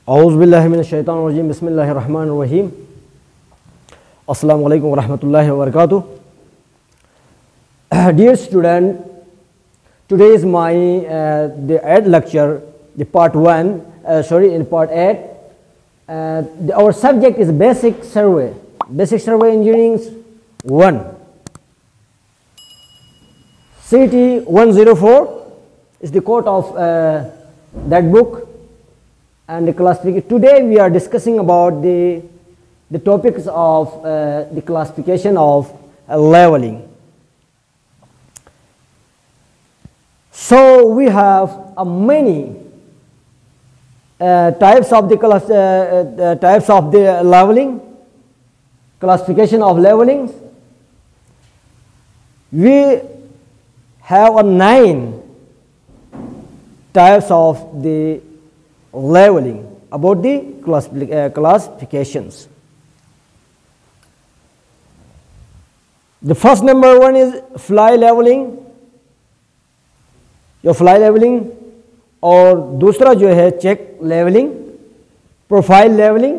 औज़ुबिल्लाहि मिनश्शैतानिर्रजीम बिस्मिल्लाहिर्रहमानिर्रहीम अस्सलामु अलैकुम वरहमतुल्लाहि वबरकातुह। Dear student, today is my the 8th lecture, the part 1, in part 8. Our subject is basic survey engineering 1. CT 104 is the code of that book. And the classification. Today we are discussing about the topics of the classification of leveling. So we have many types of the leveling, classification of levelings. We have 9 types of the leveling about the classifications. The first number 1 is fly leveling, जो fly levelling, और दूसरा जो है check levelling, profile levelling,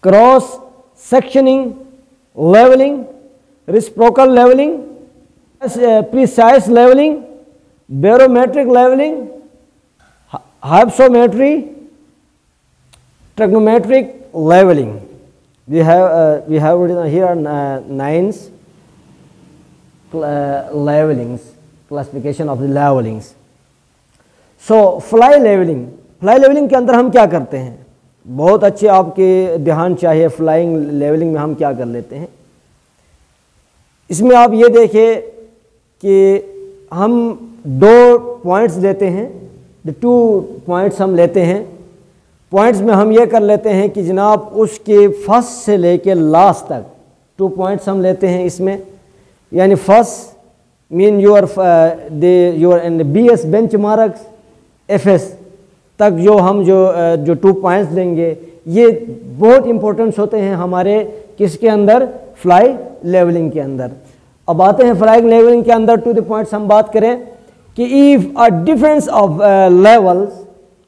cross sectioning levelling, reciprocal levelling, precise levelling, barometric levelling, hypsometry, trigonometric leveling. We have written here 9 levelings, classification of the levelings. So fly leveling के अंदर हम क्या करते हैं, बहुत अच्छे आपके ध्यान चाहिए। फ्लाइंग लेवलिंग में हम क्या कर लेते हैं, इसमें आप ये देखिए कि हम 2 पॉइंट्स लेते हैं, 2 पॉइंट्स हम लेते हैं। पॉइंट्स में हम ये कर लेते हैं कि जनाब उसके फर्स्ट से लेके लास्ट तक 2 पॉइंट्स हम लेते हैं इसमें, यानी first mean your and BS benchmarks FS तक जो हम जो 2 पॉइंट्स लेंगे, ये बहुत इंपॉर्टेंट्स होते हैं हमारे किसके अंदर, फ्लाई लेवलिंग के अंदर। अब आते हैं फ्लाई लेवलिंग के अंदर टू द पॉइंट्स हम बात करें कि if a difference of levels,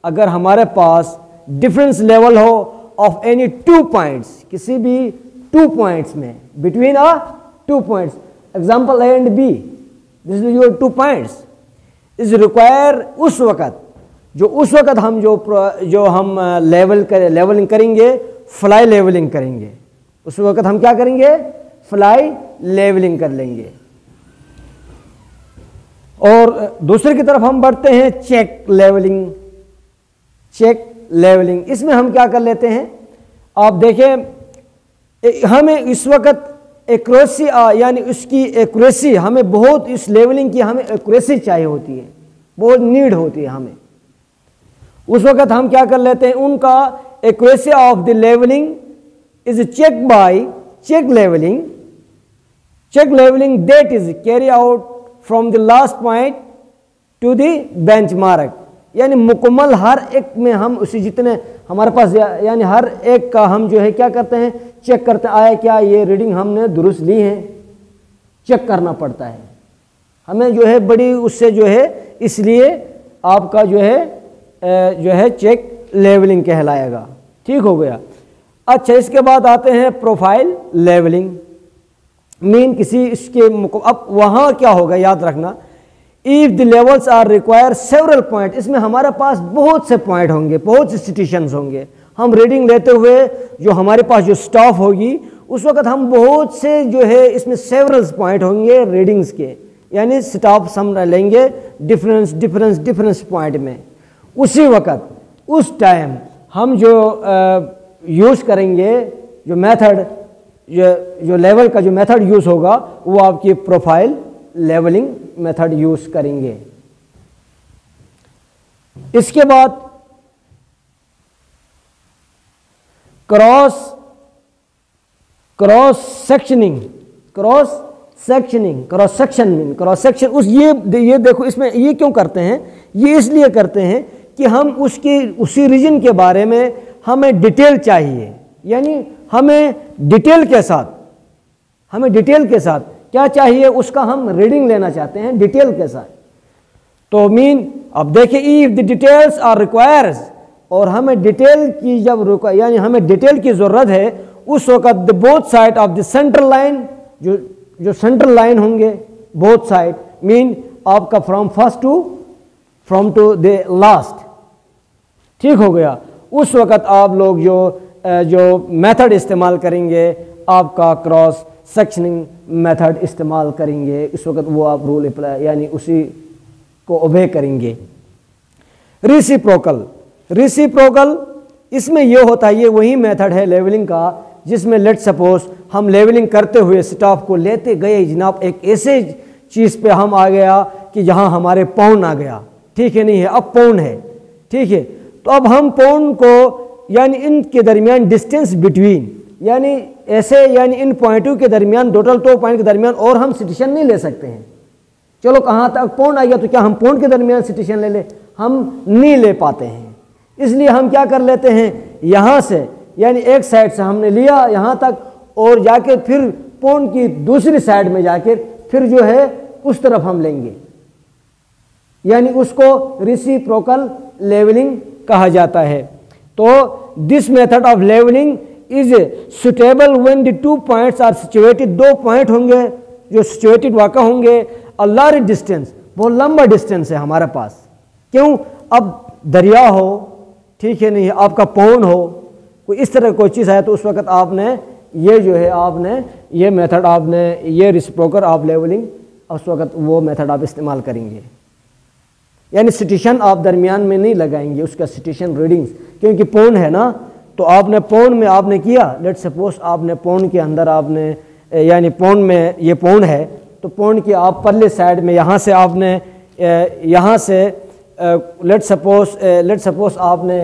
अगर हमारे पास डिफरेंस लेवल हो ऑफ एनी 2 पॉइंट्स, किसी भी 2 पॉइंट्स में, between 2 points, example A and B, this is your 2 points, is require उस वक्त हम जो हम लेवलिंग करेंगे, फ्लाई लेवलिंग करेंगे। उस वक्त हम क्या करेंगे, फ्लाई लेवलिंग कर लेंगे। और दूसरे की तरफ हम बढ़ते हैं चेक लेवलिंग। इसमें हम क्या कर लेते हैं, आप देखें हमें इस वक्त एक्यूरेसी, यानी उसकी एक्यूरेसी हमें बहुत, इस लेवलिंग की हमें एक्यूरेसी चाहिए होती है, बहुत नीड होती है हमें। उस वक्त हम क्या कर लेते हैं, उनका accuracy of the levelling is check by check levelling that is carry out from the last point to the benchmark, यानी मुकम्मल हर एक में हम उसी जितने हमारे पास, यानी हर एक का हम जो है क्या करते हैं, चेक करते हैं आया क्या ये रीडिंग हमने दुरुस्त ली है, चेक करना पड़ता है हमें जो है बड़ी उससे जो है, इसलिए आपका जो है चेक लेवलिंग कहलाएगा। ठीक हो गया। अच्छा, इसके बाद आते हैं प्रोफाइल लेवलिंग, मीन किसी इसके अब वहाँ क्या होगा, याद रखना, if the levels are require several point, इसमें हमारे पास बहुत से पॉइंट होंगे, बहुत से सिचुएशंस होंगे। हम रीडिंग लेते हुए जो हमारे पास जो स्टाफ होगी, उस वक्त हम बहुत से जो है इसमें सेवरल पॉइंट होंगे रीडिंग्स के, यानी स्टाफ हम लेंगे डिफरेंस पॉइंट में। उसी वक्त उस टाइम हम जो यूज़ करेंगे, जो मेथड, जो लेवल का जो मेथड यूज़ होगा, वो आपकी प्रोफाइल लेवलिंग मेथड यूज़ करेंगे। इसके बाद क्रॉस सेक्शन उस ये देखो, इसमें ये क्यों करते हैं, ये इसलिए करते हैं कि हम उसी रीजन के बारे में हमें डिटेल चाहिए, यानी हमें डिटेल के साथ क्या चाहिए, उसका हम रीडिंग लेना चाहते हैं डिटेल के साथ। तो मीन अब देखिए, if the details are requires, और हमें डिटेल की जब यानी हमें डिटेल की ज़रूरत है, उस वक़्त the both side of the central line, जो सेंट्रल लाइन होंगे बोथ साइड, मीन आपका फ्रॉम टू द लास्ट, ठीक हो गया। उस वक़्त आप लोग जो मेथड इस्तेमाल करेंगे, आपका क्रॉस सेक्शनिंग मेथड इस्तेमाल करेंगे, इस वक़्त वो आप रूल अप्लाई यानी उसी को ओबे करेंगे। रिसिप्रोकल इसमें ये होता है, ये वही मेथड है लेवलिंग का जिसमें लेट सपोज हम लेवलिंग करते हुए स्टाफ को लेते गए जनाब, एक ऐसे चीज़ पे हम आ गया कि जहां हमारे पौन आ गया, ठीक है, नहीं है, अब पौन है, ठीक है। तो अब हम पौन को यानी इनके दरमियान डिस्टेंस बिटवीन, यानी ऐसे यानी इन पॉइंटों के दरमियान, टोटल 2 पॉइंट के दरमियान और हम सिटिशन नहीं ले सकते हैं। चलो कहाँ तक पौन आ गया, तो क्या हम पौन के दरमियान सिटिशन ले ले? हम नहीं ले पाते हैं। इसलिए हम क्या कर लेते हैं, यहाँ से यानी एक साइड से हमने लिया यहाँ तक, और जाके फिर पौन की दूसरी साइड में जाके फिर जो है उस तरफ हम लेंगे, यानी उसको रिसिप्रोकल लेवलिंग कहा जाता है। तो this method of levelling is suitable when the 2 points are situated, 2 point होंगे जो सिचुएटेड वाक़ा होंगे अ लार्ज डिस्टेंस, बहुत लंबा डिस्टेंस है हमारे पास। क्यों? अब दरिया हो, ठीक है, नहीं आपका पौन हो, कोई इस तरह कोई चीज़ है, तो उस वक़्त आपने ये जो है आपने ये मेथड आपने ये रिसिप्रोकल ऑफ लेवलिंग, उस वक़्त वो मेथड आप इस्तेमाल करेंगे। यानी सिटिशन आप दरमियान में नहीं लगाएंगे, उसका सिटिशन रीडिंग्स, क्योंकि पौन है ना, तो आपने पौन में आपने किया, लेट सपोज आपने पौन के अंदर आपने यानी पौन में ये पौन है, तो पौन की आप परले साइड में यहाँ से आपने यहाँ से लेट सपोज आपने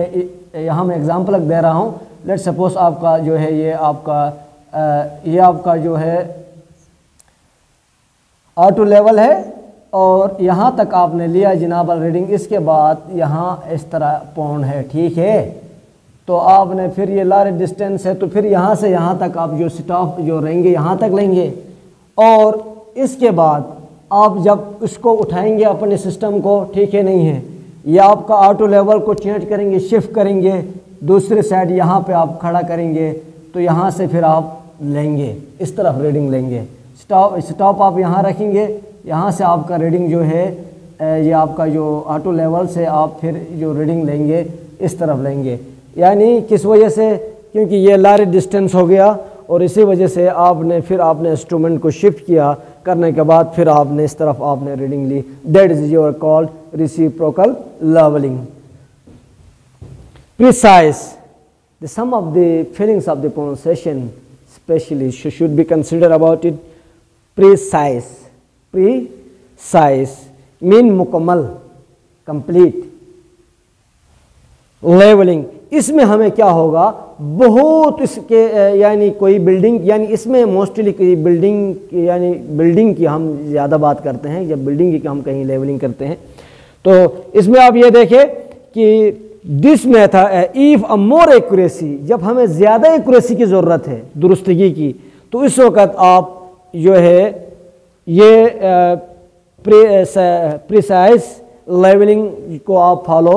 यहाँ मैं एग्जांपल दे रहा हूँ, लेट सपोज आपका जो है ये आपका जो है ऑटो लेवल है, और यहाँ तक आपने लिया जनाब रीडिंग, इसके बाद यहाँ इस तरह पौन है, ठीक है। तो आपने फिर ये लार्ज डिस्टेंस है, तो फिर यहाँ से यहाँ तक आप जो स्टॉप जो रहेंगे यहाँ तक लेंगे, और इसके बाद आप जब इसको उठाएंगे अपने सिस्टम को, ठीक है, नहीं है, या आपका ऑटो लेवल को चेंज करेंगे, शिफ्ट करेंगे, दूसरे साइड यहाँ पे आप खड़ा करेंगे, तो यहाँ से फिर आप लेंगे, इस तरफ रीडिंग लेंगे। स्टॉप आप यहाँ रखेंगे, यहाँ से आपका रीडिंग जो है ये आपका जो ऑटो लेवल से आप फिर जो रीडिंग लेंगे इस तरफ लेंगे। यानी किस वजह से? क्योंकि ये लार्ज डिस्टेंस हो गया, और इसी वजह से आपने इंस्ट्रूमेंट को शिफ्ट किया, करने के बाद फिर आपने इस तरफ आपने रीडिंग ली। That is your called reciprocal levelling. Precise, the sum of the feelings of the pronunciation specially should be consider about it. Precise mean मुकम्मल, कंप्लीट। लेवलिंग, इसमें हमें क्या होगा, बहुत इसके यानी कोई बिल्डिंग, यानी इसमें मोस्टली कोई बिल्डिंग की हम ज़्यादा बात करते हैं, जब बिल्डिंग की हम कहीं लेवलिंग करते हैं। तो इसमें आप ये देखें कि this method if a more accuracy, जब हमें ज़्यादा एक्यूरेसी की ज़रूरत है, दुरुस्तगी की, तो इस वक्त आप जो है ये प्रिसाइज लेवलिंग को आप फॉलो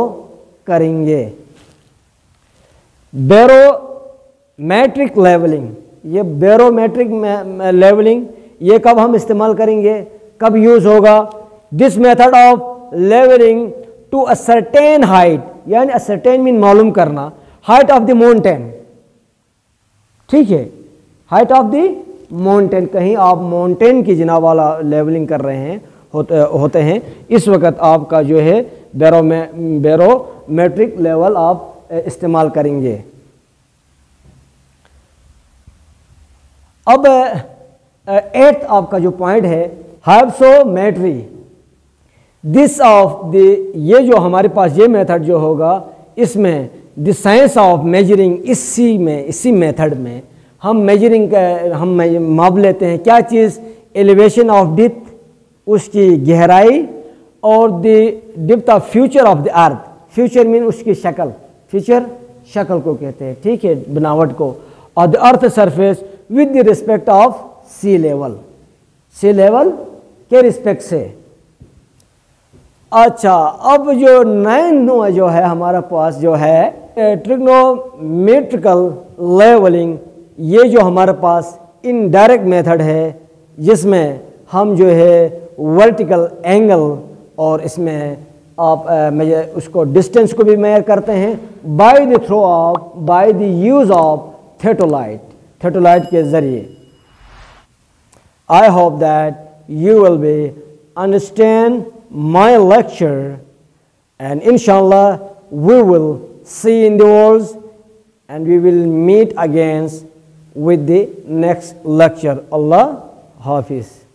करेंगे। बैरोमेट्रिक लेवलिंग, ये बैरोमेट्रिक लेवलिंग ये कब हम इस्तेमाल करेंगे, कब यूज होगा? This method of levelling to a certain height, यानी अ सर्टेन मीन मालूम करना, हाइट ऑफ द माउंटेन, ठीक है, हाइट ऑफ द माउंटेन, कहीं आप माउंटेन की जनाब वाला लेवलिंग कर रहे हैं होते हैं, इस वक्त आपका जो है बैरोमेट्रिक लेवल आप इस्तेमाल करेंगे। अब 8th आपका जो पॉइंट है, हाइप्सोमेट्री। दिस ऑफ द, ये जो हमारे पास ये मेथड जो होगा, इसमें द साइंस ऑफ मेजरिंग, इसी मेथड में हम मेजरिंग हम माप लेते हैं क्या चीज़, एलिवेशन ऑफ डेप्थ, उसकी गहराई, और the depth of future of the earth. Future mean उसकी शक्ल, फ्यूचर शक्ल को कहते हैं, ठीक है, बनावट को, और the earth surface with the respect of sea level के रिस्पेक्ट से। अच्छा, अब जो 9 जो है हमारा पास जो है ट्रिग्नोमेट्रिकल लेवलिंग, ये जो हमारे पास इनडायरेक्ट मेथड है जिसमें हम जो है वर्टिकल एंगल और इसमें आप उसको डिस्टेंस को भी मेजर करते हैं बाय द यूज ऑफ थेटोलाइट के ज़रिए। I hope that you will be understand my lecture, and inshallah we will see in the world and we will meet again with the next lecture. Allah Hafiz.